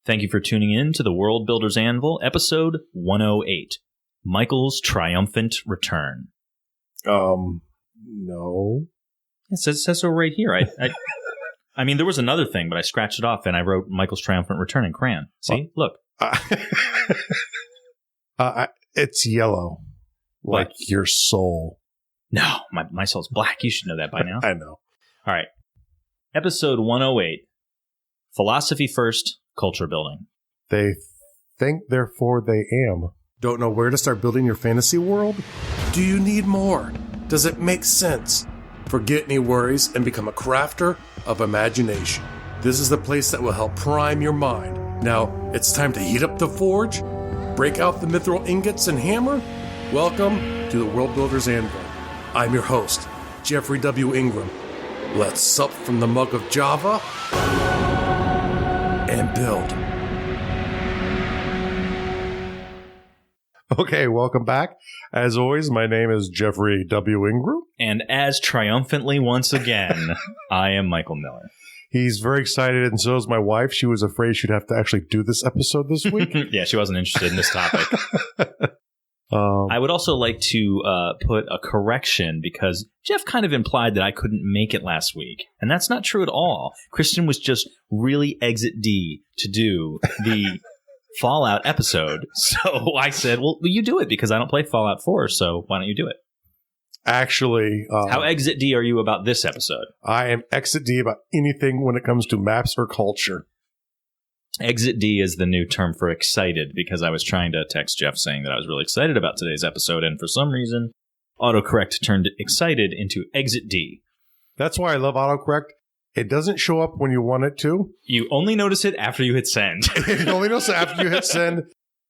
Thank you for tuning in to the World Builder's Anvil, episode 108, Michael's Triumphant Return. No. It says so right here. I mean, there was another thing, but I scratched it off and I wrote Michael's Triumphant Return in crayon. See? Look. It's yellow. Like What? your soul. No, my soul's black. You should know that by now. I know. All right. Episode 108, Philosophy First, Culture Building. They think, therefore they am. Don't know where to start building your fantasy world? Do you need more? Does it make sense? Forget any worries and become a crafter of imagination. This is the place that will help prime your mind. Now, it's time to heat up the forge, break out the mithril ingots and hammer. Welcome to the World Builder's Anvil. I'm your host, Jeffrey W. Ingram. Let's sup from the mug of Java and build. Okay, welcome back. As always, my name is Jeffrey W. Ingram. And as triumphantly once again, I am Michael Miller. He's very excited, and so is my wife. She was afraid she'd have to actually do this episode this week. Yeah, she wasn't interested in this topic. I would also like to put a correction because Jeff kind of implied that I couldn't make it last week. And that's not true at all. Christian was just really exit D to do the Fallout episode. So I said, well, you do it because I don't play Fallout 4. So why don't you do it? Actually, how exit D are you about this episode? I am exit D about anything when it comes to maps or culture. Exit D is the new term for excited because I was trying to text Jeff saying that I was really excited about today's episode, and for some reason, autocorrect turned excited into exit D. That's why I love autocorrect. It doesn't show up when you want it to. You only notice it after you hit send. You only notice it after you hit send,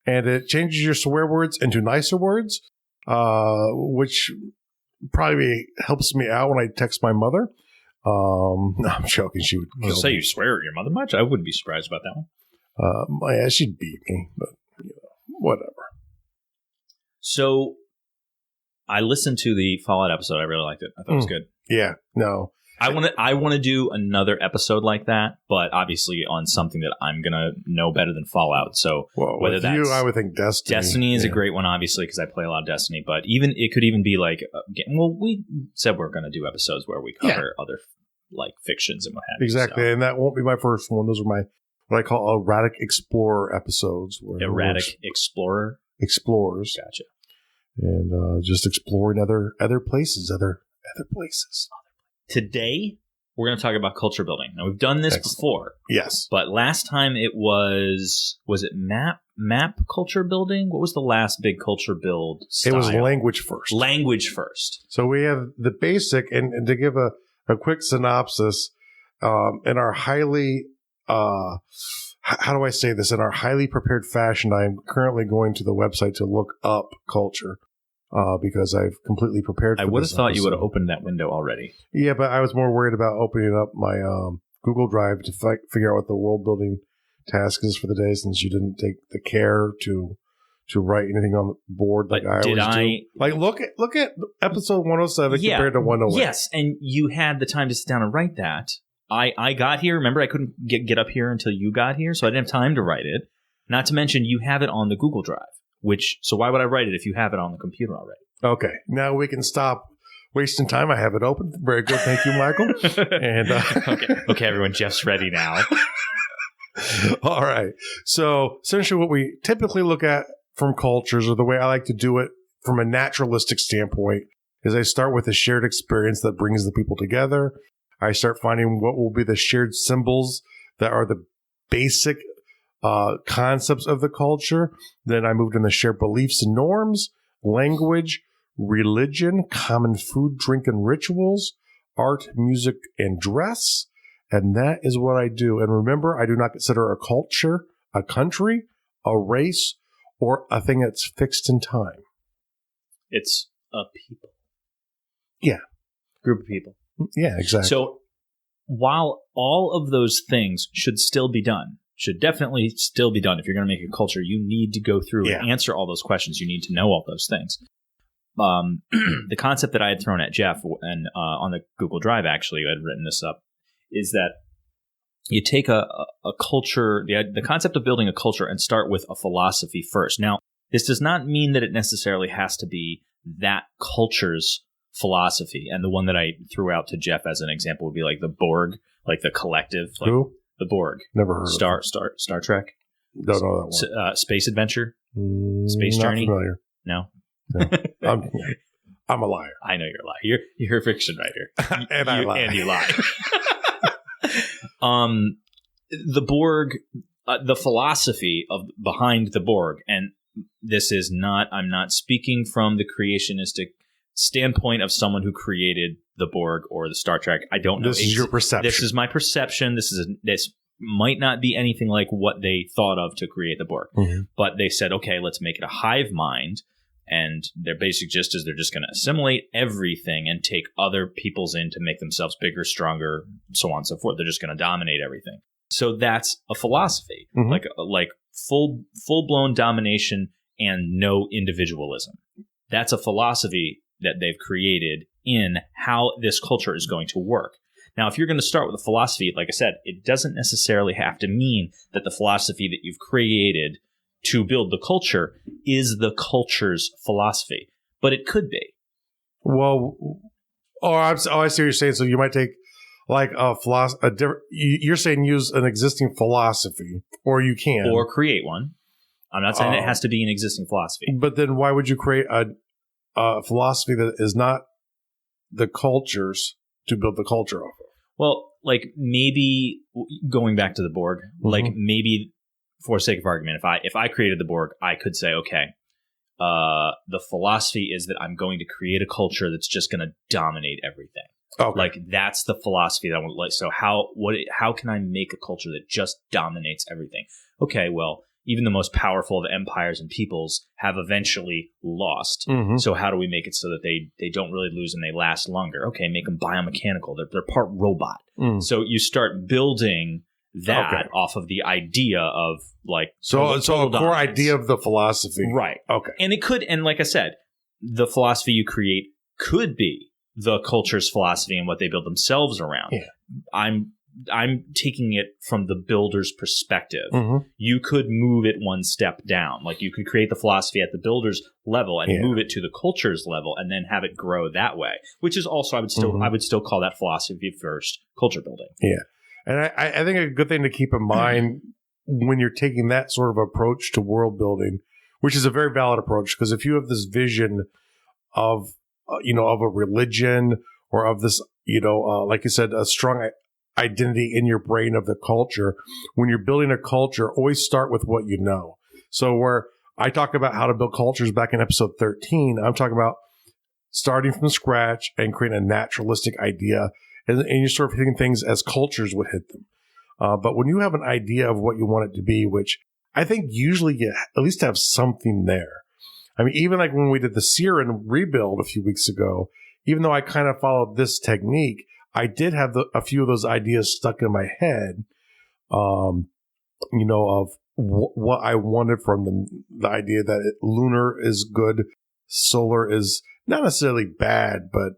and it changes your swear words into nicer words, which probably helps me out when I text my mother. No, I'm joking. She would kill say me. you swear at your mother much? I wouldn't be surprised about that one. Yeah, she'd beat me, but whatever. So I listened to the Fallout episode. I really liked it. I thought it was good. Yeah, no. I want to do another episode like that, but obviously on something that I'm gonna know better than Fallout. So whether that's you, I would think Destiny. Destiny is a great one, obviously, because I play a lot of Destiny. But even it could even be like, well, we said we're gonna do episodes where we cover other like fictions and what have you. Exactly, and that won't be my first one. Those are my what I call erratic explorer episodes. Erratic explorer explorers. Gotcha. And just exploring other places, other places. Today, we're going to talk about culture building. Now, we've done this before. Yes. But last time it was it map culture building? What was the last big culture build style? It was language first. Language first. So we have the basic, and to give a quick synopsis, in our highly, how do I say this? In our highly prepared fashion, I'm currently going to the website to look up culture. Because I've completely prepared for this. I would have thought you would have opened that window already. Yeah, but I was more worried about opening up my Google Drive to figure out what the world building task is for the day, since you didn't take the care to write anything on the board like I always do. Like look at episode 107 compared to 108. Yes, and you had the time to sit down and write that. I got here. Remember, I couldn't get up here until you got here, so I didn't have time to write it. Not to mention, you have it on the Google Drive. So why would I write it if you have it on the computer already? Okay, now we can stop wasting time. I have it open. Very good, thank you, Michael. And okay, everyone, Jeff's ready now. All right. So essentially, what we typically look at from cultures, or the way I like to do it from a naturalistic standpoint, is I start with a shared experience that brings the people together. I start finding what will be the shared symbols that are the basic concepts of the culture. Then I moved into shared beliefs and norms, language, religion, common food, drink, and rituals, art, music, and dress. And that is what I do. And remember, I do not consider a culture a country, a race, or a thing that's fixed in time. It's a people. Yeah. Group of people. Yeah, exactly. So while all of those things should still be done, should definitely still be done. If you're going to make a culture, you need to go through and answer all those questions. You need to know all those things. The concept that I had thrown at Jeff and on the Google Drive, actually, I had written this up, is that you take a culture, the concept of building a culture, and start with a philosophy first. Now, this does not mean that it necessarily has to be that culture's philosophy. And the one that I threw out to Jeff as an example would be like the Borg, like the collective. Like Who? The Borg. Never heard of Star Trek? Don't know that one. Space Adventure? Space Not Journey? familiar. No? I'm a liar. I know you're a liar. You're a fiction writer. I lie. And you lie. The Borg, the philosophy behind the Borg, and this is not, I'm not speaking from the creationistic standpoint of someone who created the Borg or the Star Trek. I don't know. This is your perception. This is my perception. This might not be anything like what they thought of to create the Borg. Mm-hmm. But they said, okay, let's make it a hive mind. And their basic gist is they're just going to assimilate everything and take other people's in to make themselves bigger, stronger, so on and so forth. They're just going to dominate everything. So that's a philosophy, like full blown domination and no individualism. That's a philosophy that they've created in how this culture is going to work. Now, if you're going to start with a philosophy, like I said, it doesn't necessarily have to mean that the philosophy that you've created to build the culture is the culture's philosophy, but it could be. Well, I see what you're saying. So you might take like a philosophy. You're saying use an existing philosophy, or you can, or create one. I'm not saying it has to be an existing philosophy. But then why would you create a philosophy that is not the culture's to build the culture off of? Well, like maybe going back to the Borg, like maybe for sake of argument, if I created the Borg, I could say, okay, the philosophy is that I'm going to create a culture that's just going to dominate everything. Okay. Like that's the philosophy that I want. Like, so how can I make a culture that just dominates everything? Okay, well, even the most powerful of empires and peoples have eventually lost. Mm-hmm. So how do we make it so that they don't really lose and they last longer? Okay, make them biomechanical. They're part robot. So you start building that off of the idea of like so a core idea of the philosophy, right? Okay, and it could, and like I said, the philosophy you create could be the culture's philosophy and what they build themselves around. Yeah. I'm taking it from the builder's perspective. Mm-hmm. You could move it one step down. Like you could create the philosophy at the builder's level and move it to the culture's level and then have it grow that way, which is also, I would still call that philosophy first culture building. Yeah. And I think a good thing to keep in mind when you're taking that sort of approach to world building, which is a very valid approach, because if you have this vision of, of a religion or of this, like you said, a strong identity in your brain of the culture, when you're building a culture, always start with what you know. So where I talk about how to build cultures back in episode 13, I'm talking about starting from scratch and creating a naturalistic idea. And you're sort of hitting things as cultures would hit them. But when you have an idea of what you want it to be, which I think usually you at least have something there. I mean, even like when we did the Siren rebuild a few weeks ago, even though I kind of followed this technique, I did have a few of those ideas stuck in my head, of what I wanted from them. The idea that lunar is good, solar is not necessarily bad, but,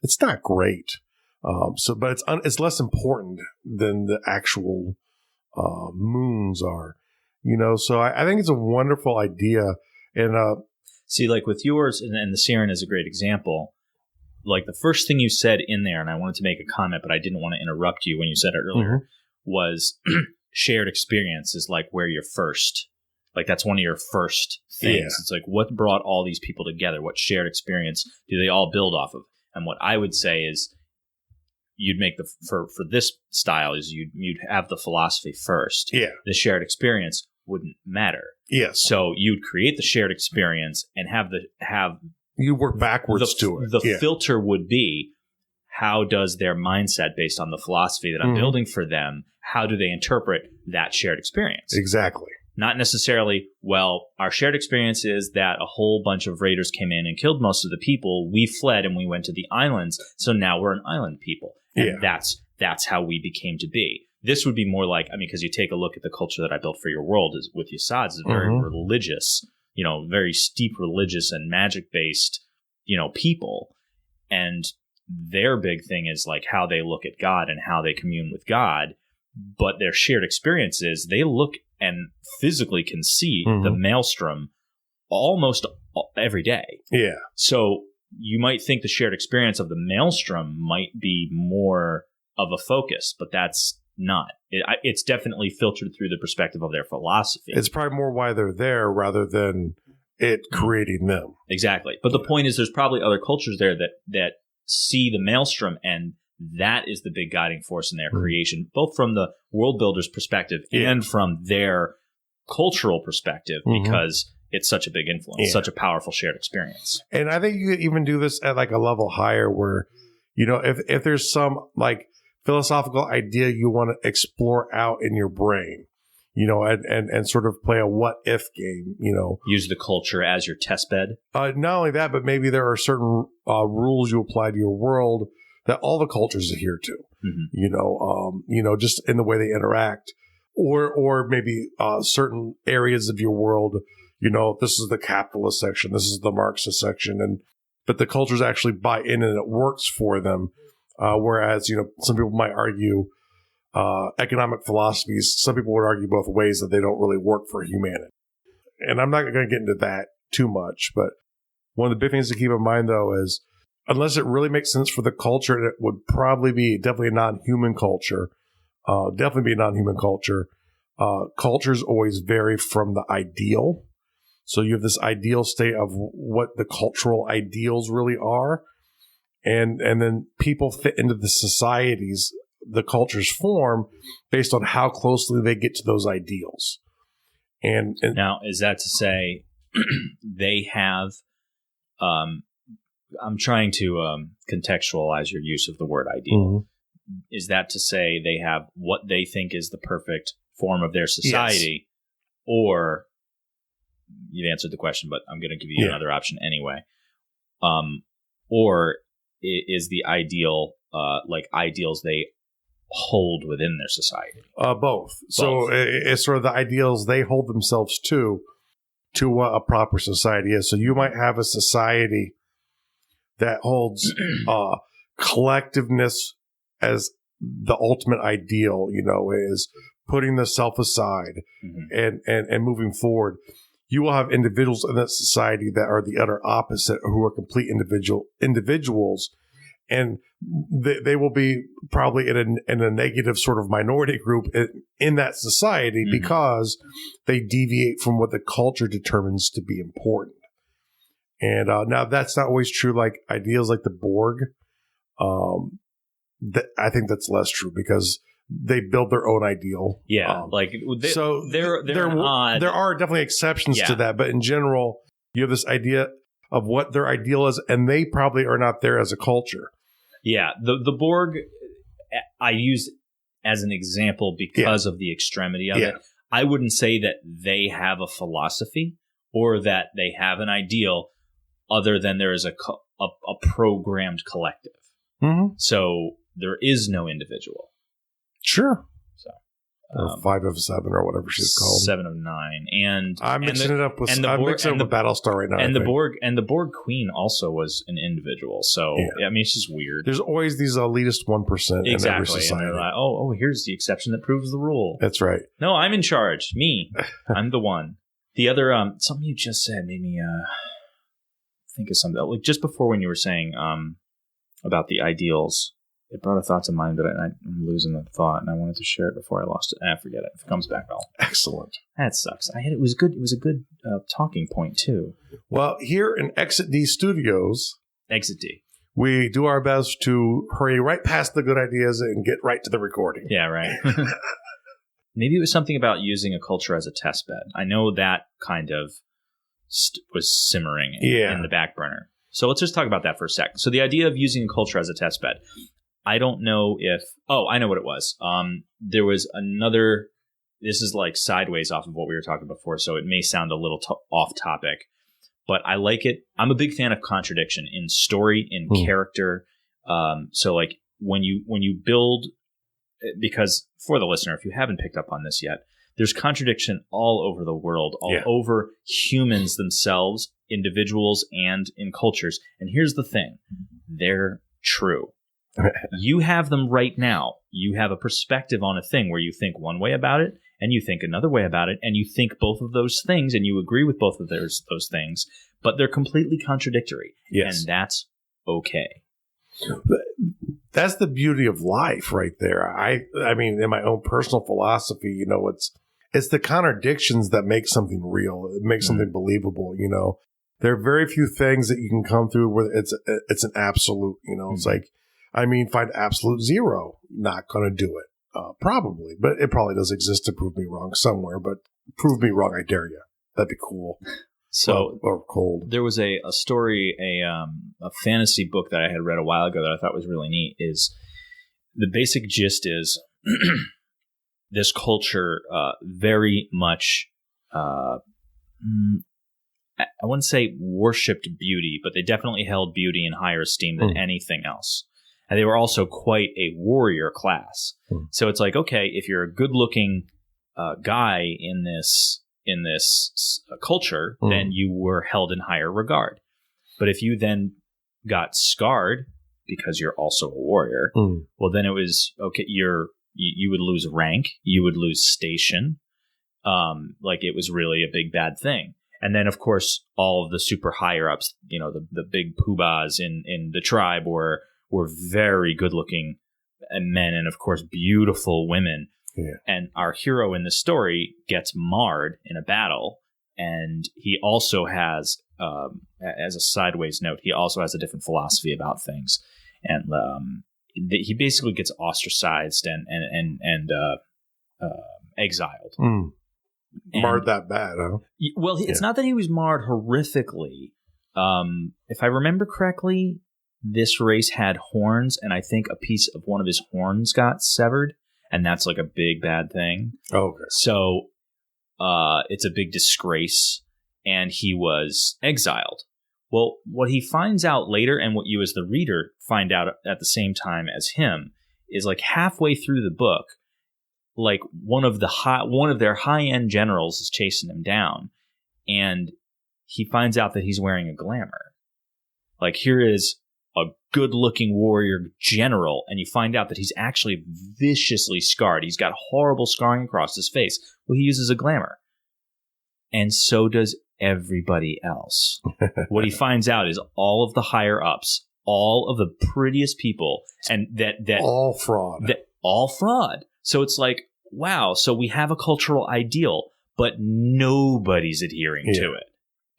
it's not great. But it's less important than the actual moons are, So I think it's a wonderful idea. And see, like with yours, and the Siren is a great example. Like the first thing you said in there, and I wanted to make a comment, but I didn't want to interrupt you when you said it earlier, was shared experience is like where you're first. Like that's one of your first things. Yeah. It's like what brought all these people together? What shared experience do they all build off of? And what I would say is you'd make for this style is you'd have the philosophy first. Yeah. The shared experience wouldn't matter. Yes. So you'd create the shared experience and have you work backwards to it. The filter would be, how does their mindset based on the philosophy that I'm building for them, how do they interpret that shared experience? Exactly. Not necessarily, well, our shared experience is that a whole bunch of raiders came in and killed most of the people. We fled and we went to the islands. So now we're an island people. And that's how we became to be. This would be more like, because you take a look at the culture that I built for your world is with Yasad's, is very religious, very steep religious and magic-based, people. And their big thing is like how they look at God and how they commune with God. but their shared experiences, they look and physically can see the maelstrom almost every day. Yeah. So you might think the shared experience of the maelstrom might be more of a focus, but that's not. It's definitely filtered through the perspective of their philosophy. It's probably more why they're there rather than it creating them. Exactly. But the point is there's probably other cultures there that see the maelstrom, and that is the big guiding force in their creation, both from the world builder's perspective and from their cultural perspective, because it's such a big influence, such a powerful shared experience. And I think you could even do this at like a level higher where, if there's some like philosophical idea you want to explore out in your brain, and sort of play a what if game, Use the culture as your test bed. Not only that, but maybe there are certain rules you apply to your world that all the cultures adhere to, just in the way they interact, or maybe certain areas of your world, this is the capitalist section, this is the Marxist section, but the cultures actually buy in and it works for them. Whereas, some people might argue economic philosophies, some people would argue both ways that they don't really work for humanity. And I'm not going to get into that too much, but one of the big things to keep in mind, though, is unless it really makes sense for the culture, and it would probably be definitely a non-human culture, cultures always vary from the ideal. So you have this ideal state of what the cultural ideals really are. And then people fit into the societies the cultures form based on how closely they get to those ideals. And now, is that to say they have, I'm trying to contextualize your use of the word ideal. Is that to say they have what they think is the perfect form of their society? Yes. Or, you've answered the question, but I'm going to give you another option anyway. Or is the ideal like ideals they hold within their society? Both. So it's sort of the ideals they hold themselves to what a proper society is. So you might have a society that holds collectiveness as the ultimate ideal, is putting the self aside and moving forward. You will have individuals in that society that are the utter opposite, who are complete individuals, and they will be probably in a negative sort of minority group in that society because they deviate from what the culture determines to be important. And now that's not always true. Like ideals like the Borg, I think that's less true because they build their own ideal. Yeah, they're odd. There are definitely exceptions to that, but in general, you have this idea of what their ideal is, and they probably are not there as a culture. Yeah, the Borg I use as an example because of the extremity of it. I wouldn't say that they have a philosophy or that they have an ideal other than there is a programmed collective. So there is no individual. Sure. So, or 5 of 7 or whatever she's called. 7 of 9. And I'm mixing it up with Battlestar right now. And the Borg Queen also was an individual. So I mean, it's just weird. There's always these elitist 1% in every society. And they're like, oh, here's the exception that proves the rule. That's right. No, I'm in charge. Me. I'm the one. The other something you just said made me think of something. Like just before when you were saying about the ideals. It brought a thought to mind, but I'm losing the thought, and I wanted to share it before I lost it. I forget it. If it comes back, I'll. Excellent. That sucks. It was good. It was a good talking point too. Well, here in Exit D Studios, we do our best to hurry right past the good ideas and get right to the recording. Yeah, right. Maybe it was something about using a culture as a test bed. I know that kind of was simmering in the back burner. So let's just talk about that for a second. So the idea of using a culture as a test bed. I don't know if... Oh, I know what it was. There was another... This is like sideways off of what we were talking before, so it may sound a little off topic, but I like it. I'm a big fan of contradiction in story, in character. So like when you build... Because for the listener, if you haven't picked up on this yet, there's contradiction all over the world, all over humans themselves, individuals, and in cultures. And here's the thing. They're true. You have them right now. You have a perspective on a thing where you think one way about it, and you think another way about it, and you think both of those things, and you agree with both of those things, but they're completely contradictory. Yes. And that's okay. That's the beauty of life right there. I mean, in my own personal philosophy, you know, it's the contradictions that make something real. It makes something believable, you know. There are very few things that you can come through where it's an absolute, you know. It's like, I mean, find absolute zero. Not going to do it. Probably. But it probably does exist to prove me wrong somewhere. But prove me wrong, I dare you. That'd be cool. So or cold. There was a story, a fantasy book that I had read a while ago that I thought was really neat. Is the basic gist is this culture very much, I wouldn't say worshipped beauty, but they definitely held beauty in higher esteem than anything else. And they were also quite a warrior class. So it's like, okay, if you're a good-looking guy in this culture, then you were held in higher regard. But if you then got scarred because you're also a warrior, well, then it was okay. You would lose rank, you would lose station. Like it was really a big bad thing. And then, of course, all of the super higher ups, you know, the big poobahs in the tribe were very good looking men, and of course, beautiful women. Yeah. And our hero in the story gets marred in a battle, and he also has, as a sideways note, he also has a different philosophy about things, and he basically gets ostracized and exiled. Marred that bad, huh? Well, it's not that he was marred horrifically. If I remember correctly, this race had horns, and I think a piece of one of his horns got severed. And that's like a big bad thing. Oh, okay. So it's a big disgrace, and he was exiled. Well, what he finds out later, and what you as the reader find out at the same time as him, is like halfway through the book, like one of their high-end generals is chasing him down, and he finds out that he's wearing a glamour. Like, here is a good-looking warrior general, and you find out that he's actually viciously scarred. He's got horrible scarring across his face. Well, he uses a glamour. And so does everybody else. What he finds out is all of the higher-ups, all of the prettiest people, and that all fraud. All fraud. So it's like, wow, so we have a cultural ideal, but nobody's adhering to it.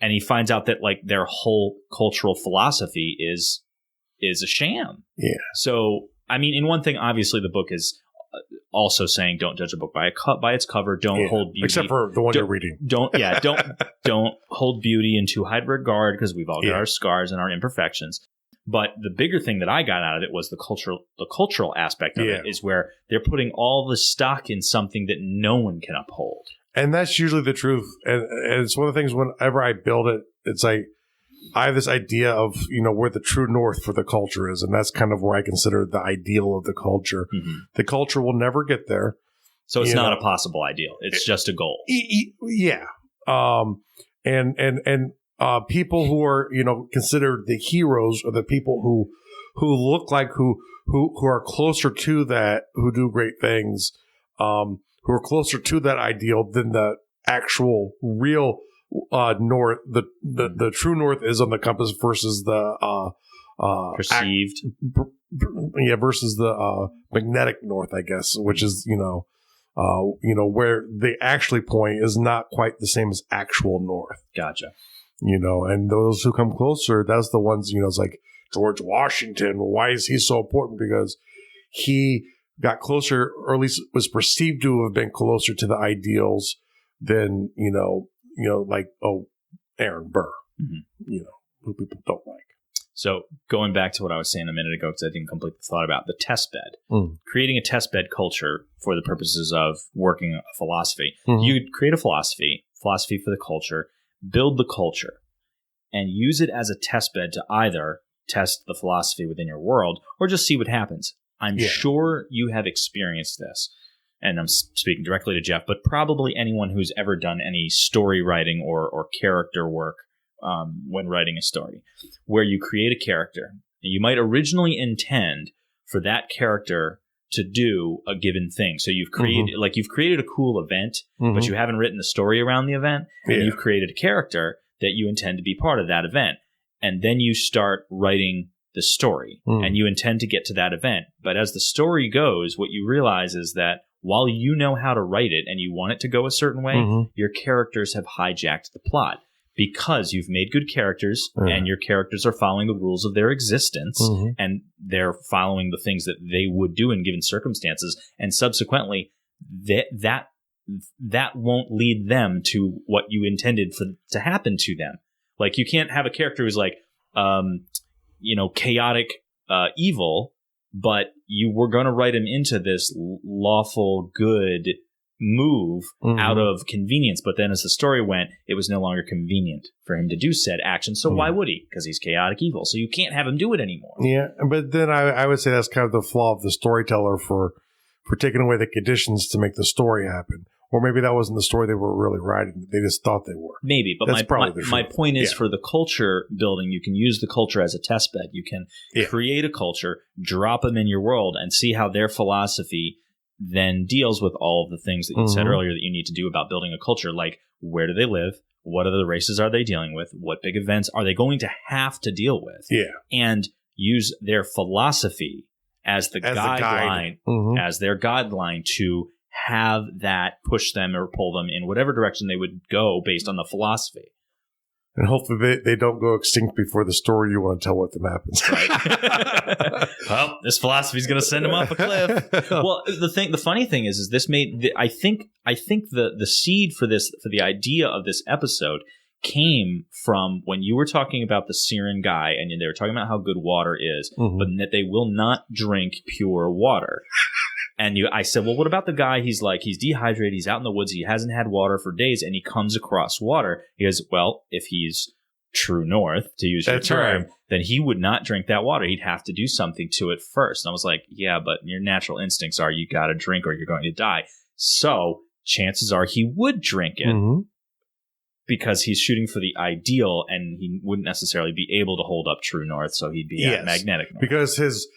And he finds out that like their whole cultural philosophy is a sham. Yeah. So, I mean, in one thing, obviously, the book is also saying don't judge a book by its cover. Don't hold beauty. Except for the one you're reading. Don't hold beauty in too high regard, because we've all got our scars and our imperfections. But the bigger thing that I got out of it was the cultural aspect of it, is where they're putting all the stock in something that no one can uphold. And that's usually the truth. And it's one of the things whenever I build it, it's like, I have this idea of, you know, where the true north for the culture is, and that's kind of where I consider the ideal of the culture. Mm-hmm. The culture will never get there. So it's not a possible ideal. It's just a goal. Yeah. And people who are, you know, considered the heroes are the people who look like who are closer to that, who do great things, who are closer to that ideal than the actual real north. The true north is on the compass versus the perceived versus the magnetic north, I guess, which is you know where they actually point is not quite the same as actual north. Gotcha. You know, and those who come closer, that's the ones, you know, it's like George Washington. Why is he so important? Because he got closer, or at least was perceived to have been closer to the ideals than, you know, like, Aaron Burr, you know, who people don't like. So going back to what I was saying a minute ago, because I didn't complete the thought about the test bed, creating a test bed culture for the purposes of working a philosophy. You'd create a philosophy for the culture, build the culture, and use it as a test bed to either test the philosophy within your world or just see what happens. I'm sure you have experienced this, and I'm speaking directly to Jeff, but probably anyone who's ever done any story writing or character work when writing a story, where you create a character. You might originally intend for that character to do a given thing. So you've created a cool event, but you haven't written the story around the event, and you've created a character that you intend to be part of that event. And then you start writing the story, and you intend to get to that event. But as the story goes, what you realize is that while you know how to write it and you want it to go a certain way, your characters have hijacked the plot. Because you've made good characters and your characters are following the rules of their existence and they're following the things that they would do in given circumstances. And subsequently, that won't lead them to what you intended to happen to them. Like, you can't have a character who's like, chaotic evil, but you were going to write him into this lawful good move out of convenience, but then as the story went, it was no longer convenient for him to do said action. So why would he? Because he's chaotic evil. So you can't have him do it anymore. Yeah, but then I would say that's kind of the flaw of the storyteller for taking away the conditions to make the story happen. Or maybe that wasn't the story they were really writing. They just thought they were. Maybe, but my point is for the culture building, you can use the culture as a test bed. You can create a culture, drop them in your world, and see how their philosophy then deals with all of the things that you said earlier that you need to do about building a culture, like where do they live? What are the races are they dealing with? What big events are they going to have to deal with? Yeah. And use their philosophy as the guideline, as their guideline to have that push them or pull them in whatever direction they would go based on the philosophy. And hopefully they don't go extinct before the story you want to tell with them happens. Right. Well, this philosophy is going to send them off a cliff. Well, the funny thing is this made I think the seed for the idea of this episode came from when you were talking about the Siren guy, and they were talking about how good water is, but that they will not drink pure water. And I said, well, what about the guy? He's dehydrated. He's out in the woods. He hasn't had water for days, and he comes across water. He goes, well, if he's true north, to use your term, then he would not drink that water. He'd have to do something to it first. And I was like, yeah, but your natural instincts are you got to drink or you're going to die. So chances are he would drink it. Because he's shooting for the ideal, and he wouldn't necessarily be able to hold up true north, so he'd be at magnetic north. Because his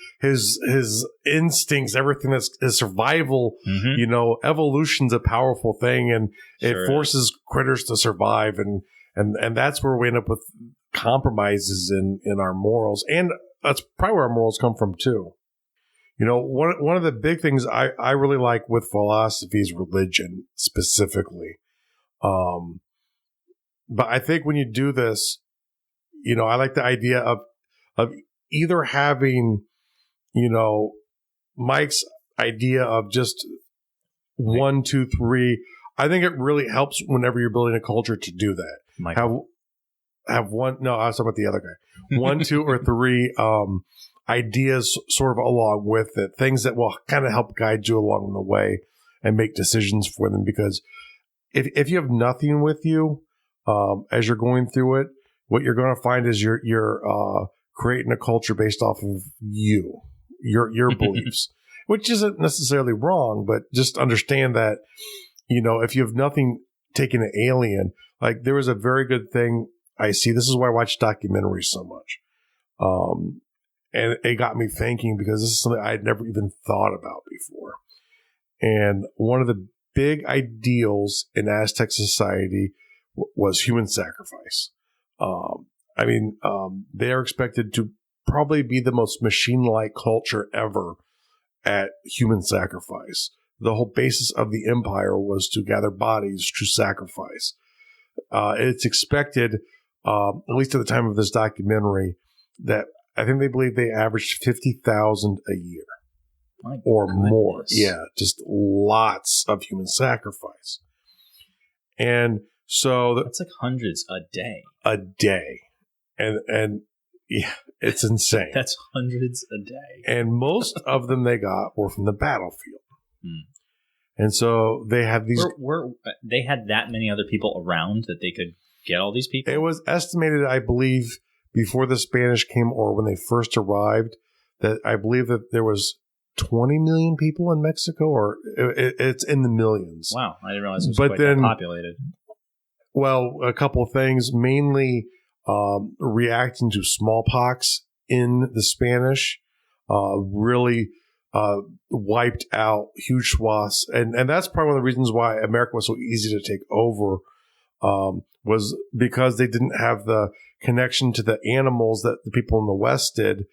instincts, everything that's his survival, evolution's a powerful thing, and it forces critters to survive, and that's where we end up with compromises in our morals, and that's probably where our morals come from too. One of the big things I really like with philosophy is religion specifically. But I think when you do this, I like the idea of either having, Mike's idea of just 1, 2, 3. I think it really helps whenever you're building a culture to do that. Mike. Have one. No, I was talking about the other guy. 1, 2, or 3 ideas sort of along with it. Things that will kind of help guide you along the way and make decisions for them. Because if you have nothing with you, as you're going through it, what you're going to find is you're creating a culture based off of your beliefs, which isn't necessarily wrong, but just understand that, if you have nothing taking an alien, like there was a very good thing I see. This is why I watch documentaries so much. And it got me thinking because this is something I had never even thought about before. And one of the big ideals in Aztec society was human sacrifice. They are expected to probably be the most machine-like culture ever at human sacrifice. The whole basis of the empire was to gather bodies to sacrifice. It's expected, at least at the time of this documentary, that I think they believe they averaged 50,000 a year or more. Yeah, just lots of human sacrifice. And so that's like hundreds a day. And yeah, it's insane. That's hundreds a day. And most of them they got were from the battlefield. And so they had these. They had that many other people around that they could get all these people? It was estimated, I believe, before the Spanish came or when they first arrived, that I believe that there was 20 million people in Mexico, or it's in the millions. Wow, I didn't realize it was quite that populated. Well, a couple of things, mainly reacting to smallpox in the Spanish. really wiped out huge swaths. And that's probably one of the reasons why America was so easy to take over, was because they didn't have the connection to the animals that the people in the West did.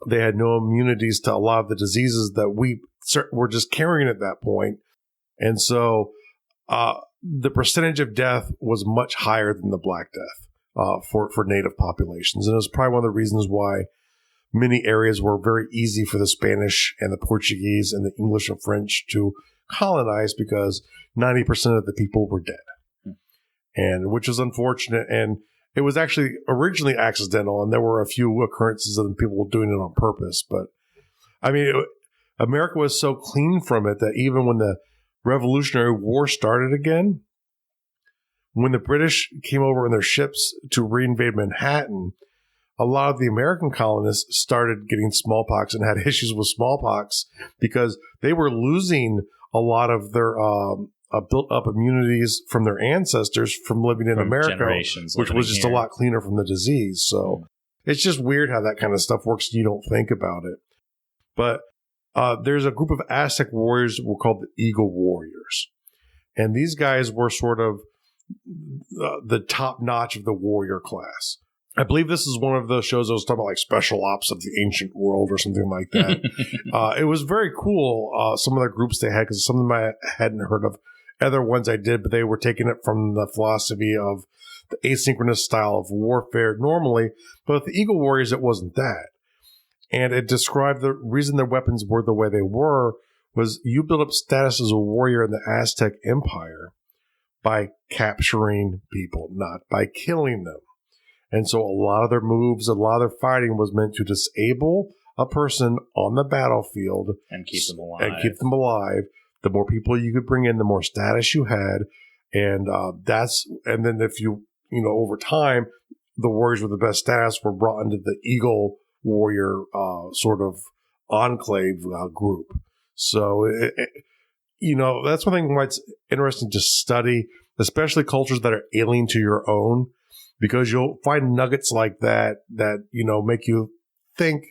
They had no immunities to a lot of the diseases that we were just carrying at that point. And so the percentage of death was much higher than the Black Death for native populations. And it was probably one of the reasons why many areas were very easy for the Spanish and the Portuguese and the English and French to colonize, because 90% of the people were dead, and which is unfortunate. And it was actually originally accidental, and there were a few occurrences of people doing it on purpose. But I mean, America was so clean from it that even when the Revolutionary War started again, when the British came over in their ships to reinvade Manhattan, a lot of the American colonists started getting smallpox and had issues with smallpox because they were losing a lot of their built up immunities from their ancestors from living in America, which was just a lot cleaner from the disease. So it's just weird how that kind of stuff works. You don't think about it. But there's a group of Aztec warriors were called the Eagle Warriors. And these guys were sort of the top notch of the warrior class. I believe this is one of those shows I was talking about, like Special Ops of the Ancient World or something like that. It was very cool, some of the groups they had, because some of them I hadn't heard of. Other ones I did, but they were taking it from the philosophy of the asynchronous style of warfare normally. But with the Eagle Warriors, it wasn't that. And it described the reason their weapons were the way they were was you build up status as a warrior in the Aztec Empire by capturing people, not by killing them. And so a lot of their moves, a lot of their fighting was meant to disable a person on the battlefield and keep them alive. The more people you could bring in, the more status you had. And and then if you over time, the warriors with the best status were brought into the Eagle Warrior sort of enclave group. So, that's one thing why it's interesting to study, especially cultures that are alien to your own, because you'll find nuggets like that make you think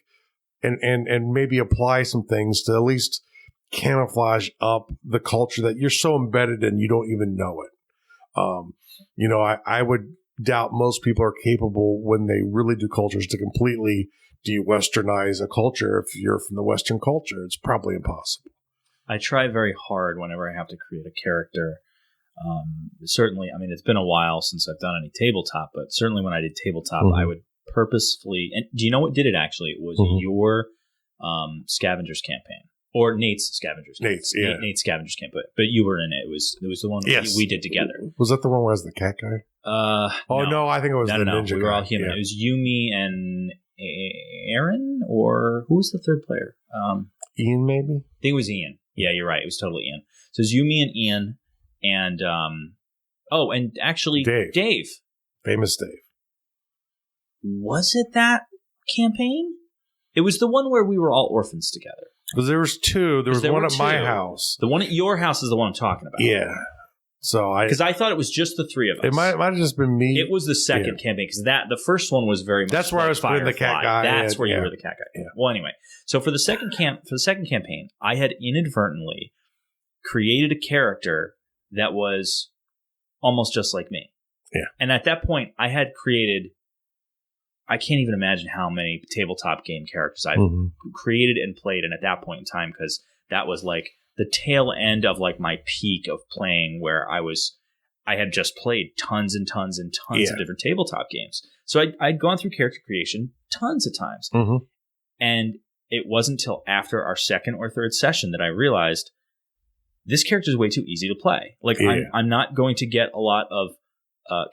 and maybe apply some things to at least camouflage up the culture that you're so embedded in you don't even know it. I would doubt most people are capable when they really do cultures to completely de-Westernize a culture. If you're from the Western culture, it's probably impossible. I try very hard whenever I have to create a character. Certainly, I mean, it's been a while since I've done any tabletop, but certainly when I did tabletop, I would purposefully, and do you know what did it actually? It was your Scavengers campaign. Or Nate's Scavengers campaign. Nate's Scavengers campaign. But you were in it. It was the one we did together. Was that the one where I was the cat guy? No, I think it was the ninja guy. We were all human. Yeah. It was Yumi and Aaron, or who was the third player? Ian, maybe? I think it was Ian. Yeah, you're right. It was totally Ian. So it was Yumi and Ian and and actually Dave. Famous Dave. Was it that campaign? It was the one where we were all orphans together. Because there was two. There was one at my house. The one at your house is the one I'm talking about. Yeah. So because I thought it was just the three of us. It might have just been me. It was the second campaign, because the first one was very much. That's where I was putting the cat guy. That's where you were the cat guy. Yeah. Well, anyway, so for the second campaign, I had inadvertently created a character that was almost just like me. Yeah. And at that point, I had created. I can't even imagine how many tabletop game characters I've created and played. And at that point in time, because that was like the tail end of like my peak of playing, where I had just played tons and tons and tons of different tabletop games. So I'd gone through character creation tons of times. And it wasn't until after our second or third session that I realized this character is way too easy to play. Like I'm not going to get a lot of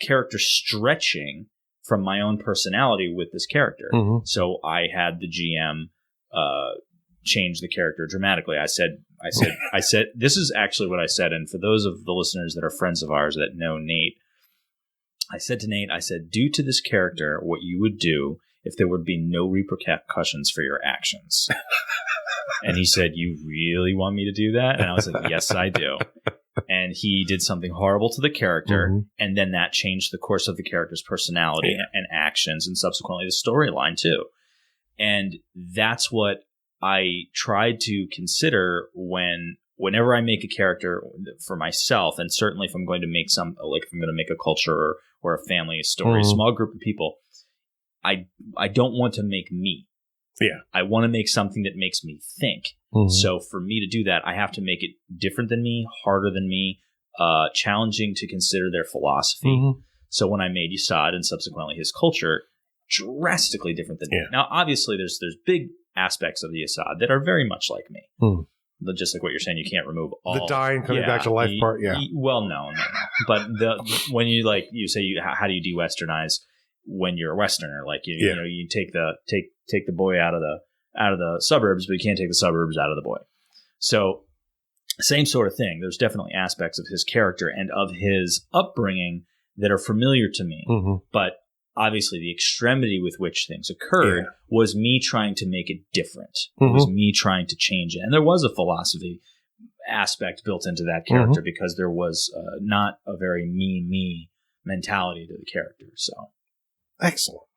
character stretching from my own personality with this character. So I had the GM change the character dramatically. I said, this is actually what I said. And for those of the listeners that are friends of ours that know Nate, I said to Nate, do to this character what you would do if there would be no repercussions for your actions. And he said, you really want me to do that? And I was like, yes, I do. And he did something horrible to the character, and then that changed the course of the character's personality and actions, and subsequently the storyline too. And that's what I tried to consider whenever I make a character for myself, and certainly if I'm going to make if I'm going to make a culture or a family, a story, a small group of people, I don't want to make me. Yeah. I want to make something that makes me think. So for me to do that, I have to make it different than me, harder than me, challenging to consider their philosophy. So when I made Yasad and subsequently his culture, drastically different than me. Now, obviously, there's big aspects of the Yasad that are very much like me. But just like what you're saying, you can't remove all the dying coming back to life part. Yeah. Well, no. But when you say how do you de-Westernize when you're a Westerner? Like you know, you take the boy out of the suburbs, but you can't take the suburbs out of the boy. So same sort of thing. There's definitely aspects of his character and of his upbringing that are familiar to me, but obviously the extremity with which things occurred was me trying to make it different. It was me trying to change it. And there was a philosophy aspect built into that character because there was not a very me mentality to the character. So excellent.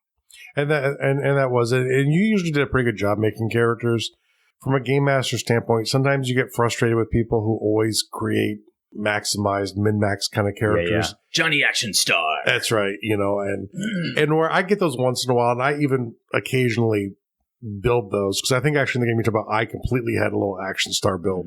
And that was it. And you usually did a pretty good job making characters. From a game master standpoint, sometimes you get frustrated with people who always create maximized, min-max kind of characters. Johnny Action Star. That's right. You know, and where I get those once in a while, and I even occasionally build those, because I think actually in the game you talk about, I completely had a little Action Star build.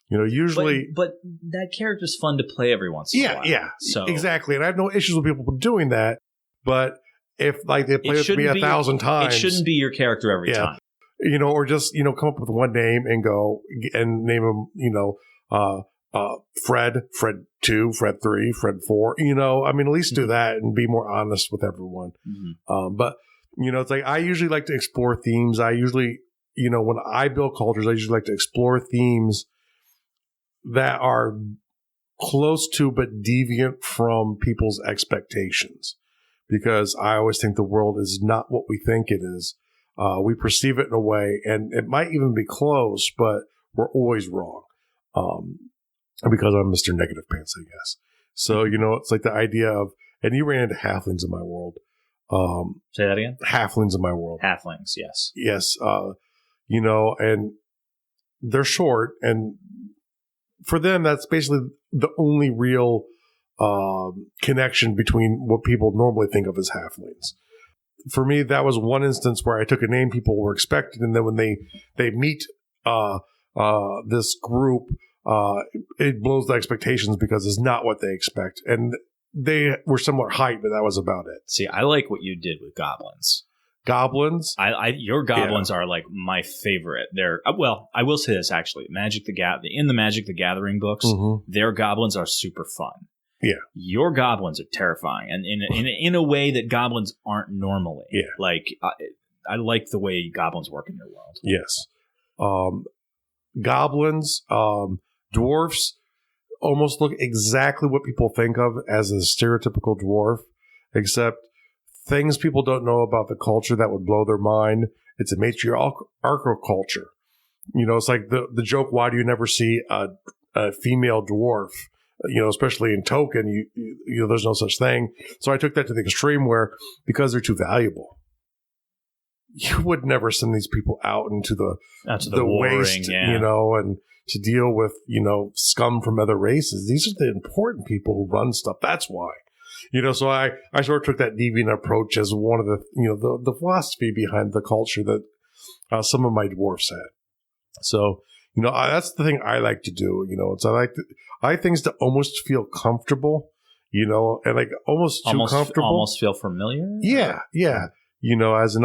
You know, usually... But that character's fun to play every once in a while. Yeah, so. Exactly. And I have no issues with people doing that, but if like they play with me 1,000 times... It shouldn't be your character every time. You know, or just, you know, come up with one name and go and name them, you know, Fred 2, Fred 3, Fred 4, you know, I mean, at least do that and be more honest with everyone. But, you know, it's like, I usually like to explore themes. I usually, you know, when I build cultures, I usually like to explore themes that are close to, but deviant from people's expectations. Because I always think the world is not what we think it is. We perceive it in a way, and it might even be close, but we're always wrong. Because I'm Mr. Negative Pants, I guess. So, you know, it's like the idea of, and you ran into halflings in my world. Say that again? Halflings in my world. Halflings, yes. Yes. You know, and they're short, and for them, that's basically the only real connection between what people normally think of as halflings. For me, that was one instance where I took a name people were expecting, and then when they meet this group, it blows the expectations because it's not what they expect. And they were similar height, but that was about it. See, I like what you did with goblins. Goblins? Your goblins are like my favorite. They're well, I will say this actually. In the Magic the Gathering books, their goblins are super fun. Yeah. Your goblins are terrifying, and in a way that goblins aren't normally. Yeah. Like I like the way goblins work in your world. Yes. Goblins, dwarfs almost look exactly what people think of as a stereotypical dwarf, except things people don't know about the culture that would blow their mind. It's a matriarchal culture. You know, it's like the joke, why do you never see a female dwarf? You know, especially in Token, you know, there's no such thing. So I took that to the extreme where, because they're too valuable, you would never send these people out into the waste, you know, and to deal with, you know, scum from other races. These are the important people who run stuff. That's why. You know, so I sort of took that deviant approach as one of the, you know, the philosophy behind the culture that some of my dwarfs had. So, you know, that's the thing I like to do. You know, it's I like things to almost feel comfortable, you know, and like almost too comfortable. Almost feel familiar? Yeah, yeah. You know, as an,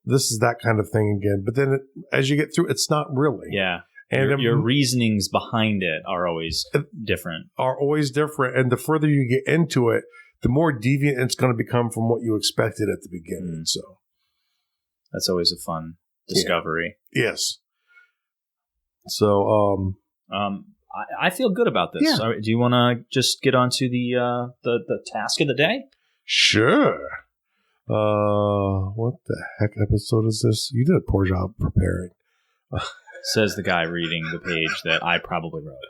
this is that kind of thing again. But then as you get through, it's not really. Yeah. And your reasonings behind it are always different. And the further you get into it, the more deviant it's going to become from what you expected at the beginning. So that's always a fun discovery. Yeah. Yes. So, I feel good about this. Yeah. Do you want to just get on to the task of the day? Sure. What the heck episode is this? You did a poor job preparing. Says the guy reading the page that I probably wrote.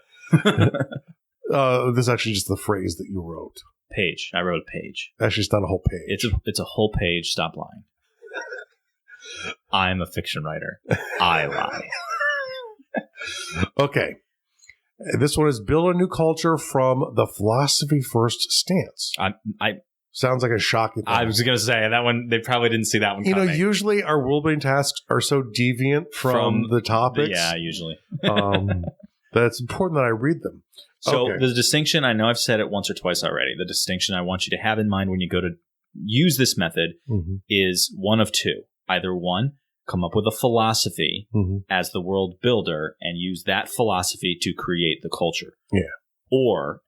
This is actually just the phrase that you wrote. Page. I wrote page. Actually, it's not a whole page. It's a whole page. Stop lying. I'm a fiction writer. I lie. Okay. This one is build a new culture from the philosophy first stance. Sounds like a shocking thing. I was going to say that one. They probably didn't see that one coming. Usually our world building tasks are so deviant from the topics. Yeah, usually. That it's important that I read them. So the distinction, I know I've said it once or twice already. The distinction I want you to have in mind when you go to use this method is one of two. Either one, come up with a philosophy as the world builder and use that philosophy to create the culture. Yeah. Or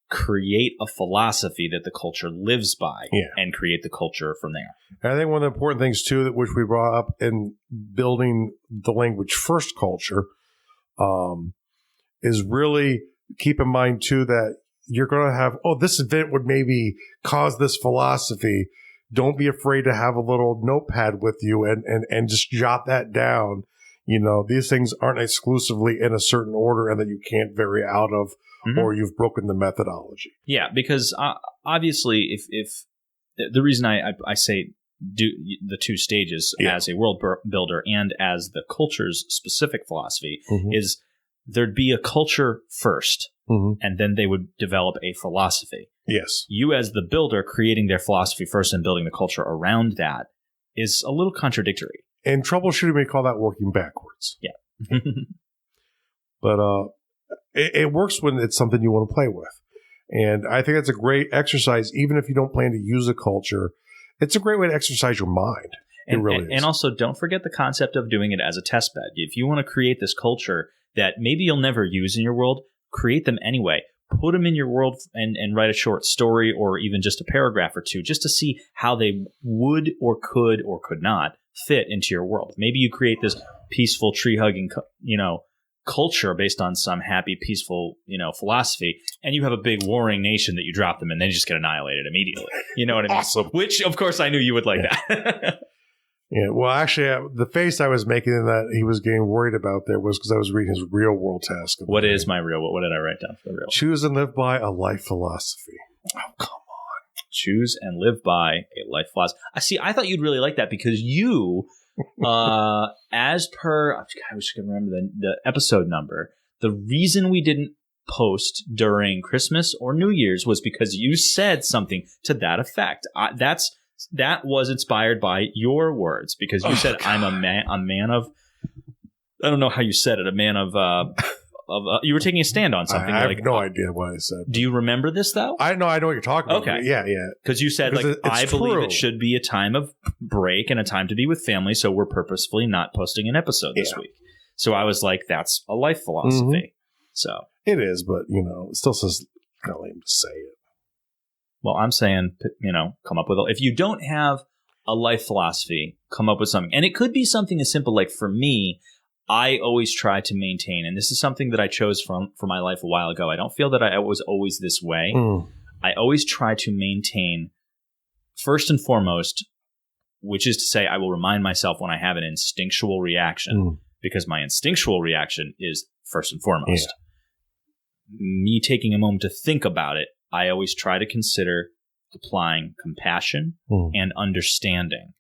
create a philosophy that the culture lives by and create the culture from there. And I think one of the important things, too, which we brought up in building the language first culture is really keep in mind, too, that you're going to have, this event would maybe cause this philosophy. Don't be afraid to have a little notepad with you and just jot that down. These things aren't exclusively in a certain order and that you can't vary out of or you've broken the methodology. Yeah, because obviously if the reason I say do the two stages as a world builder and as the culture's specific philosophy is there'd be a culture first and then they would develop a philosophy. Yes. You as the builder creating their philosophy first and building the culture around that is a little contradictory. In troubleshooting, we call that working backwards. Yeah. But it works when it's something you want to play with. And I think that's a great exercise, even if you don't plan to use a culture. It's a great way to exercise your mind. It really is. And also, don't forget the concept of doing it as a test bed. If you want to create this culture that maybe you'll never use in your world, create them anyway. Put them in your world and write a short story or even just a paragraph or two just to see how they would or could not fit into your world. Maybe you create this peaceful tree-hugging, culture based on some happy, peaceful, philosophy, and you have a big warring nation that you drop them in, then you just get annihilated immediately. You know what I mean? Awesome. Which, of course, I knew you would like that. Yeah, well, actually, the face I was making in that he was getting worried about there was because I was reading his real world task. What is my real? What did I write down for the real? Choose and live by a life philosophy. Oh, come on. Choose and live by a life philosophy. I thought you'd really like that because you, as per, I wish I could remember the episode number, the reason we didn't post during Christmas or New Year's was because you said something to that effect. That was inspired by your words because you said, God. I'm a man of, I don't know how you said it, a man of you were taking a stand on something. I have no idea what I said. Do you remember this though? I know what you're talking about. Okay. Yeah. Because you said, I believe it should be a time of break and a time to be with family, so we're purposefully not posting an episode this week. So I was like, that's a life philosophy. So it is, but it still says kind of lame to say it. Well, I'm saying, come up with if you don't have a life philosophy, come up with something. And it could be something as simple like for me, I always try to maintain, and this is something that I chose for my life a while ago. I don't feel that I was always this way. I always try to maintain, first and foremost, which is to say I will remind myself when I have an instinctual reaction, because my instinctual reaction is first and foremost. Yeah. Me taking a moment to think about it, I always try to consider applying compassion and understanding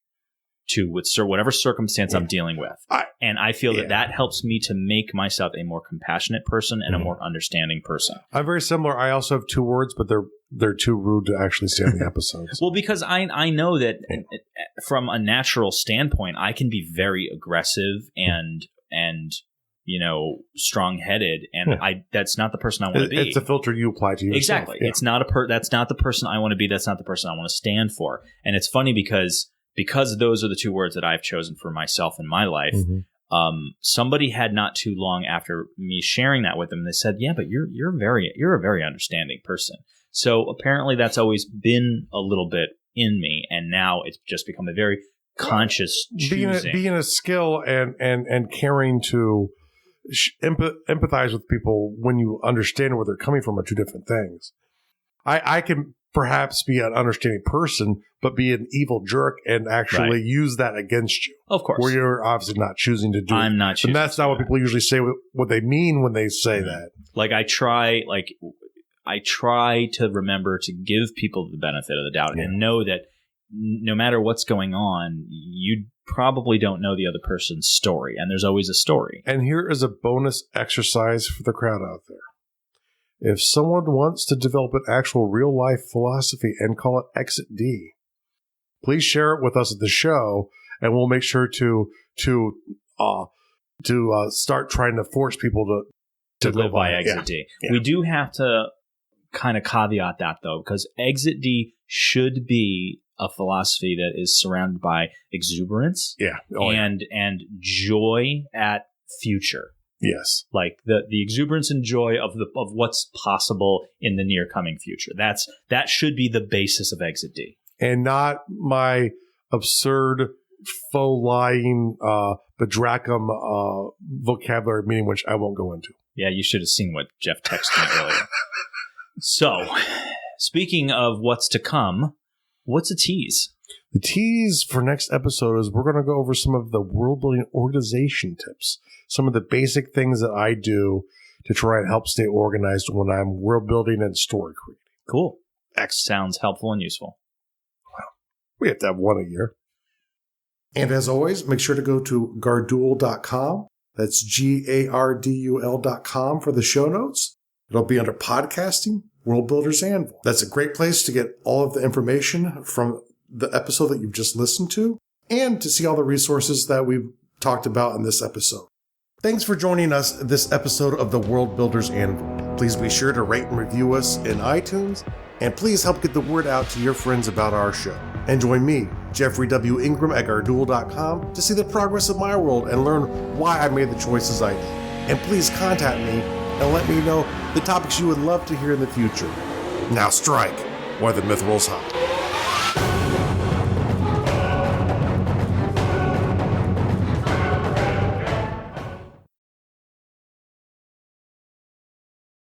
to whatever circumstance I'm dealing with. And I feel that helps me to make myself a more compassionate person and a more understanding person. I'm very similar. I also have two words, but they're too rude to actually say on the episodes. Well, because I know that from a natural standpoint, I can be very aggressive and strong-headed, and that's not the person I want to be. It's a filter you apply to yourself. Exactly. Yeah. It's not that's not the person I want to be. That's not the person I want to stand for. And it's funny because those are the two words that I've chosen for myself in my life. Somebody had not too long after me sharing that with them, they said, "Yeah, but you're a very understanding person." So apparently, that's always been a little bit in me, and now it's just become a very conscious choosing. Being a skill and caring to empathize with people when you understand where they're coming from are two different things. I can perhaps be an understanding person, but be an evil jerk and actually use that against you. Of course. Where you're obviously not choosing to do it. I'm not choosing. And that's not what people usually say, what they mean when they say that. Like I try to remember to give people the benefit of the doubt and know that no matter what's going on, you probably don't know the other person's story, and there's always a story. And here is a bonus exercise for the crowd out there. If someone wants to develop an actual real-life philosophy and call it Exit D, please share it with us at the show, and we'll make sure to start trying to force people to live by Exit D. Yeah. We do have to kind of caveat that, though, because Exit D should be a philosophy that is surrounded by exuberance and joy at future. Yes. Like the exuberance and joy of what's possible in the near coming future. That should be the basis of Exit D. And not my absurd faux lying bedracum vocabulary meaning, which I won't go into. Yeah, you should have seen what Jeff texted me earlier. So, speaking of what's to come, what's a tease? The tease for next episode is we're going to go over some of the world building organization tips, some of the basic things that I do to try and help stay organized when I'm world building and story creating. Cool. Sounds helpful and useful. Well, we have to have one a year. And as always, make sure to go to gardul.com. That's GARDUL.com for the show notes. It'll be under podcasting, World Builders Anvil. That's a great place to get all of the information from the episode that you've just listened to and to see all the resources that we've talked about in this episode. Thanks for joining us this episode of the World Builders Anvil. Please be sure to rate and review us in iTunes, and please help get the word out to your friends about our show. And join me, Jeffrey W. Ingram at gardul.com to see the progress of my world and learn why I made the choices I did. And please contact me and let me know the topics you would love to hear in the future. Now strike while the myth rolls high.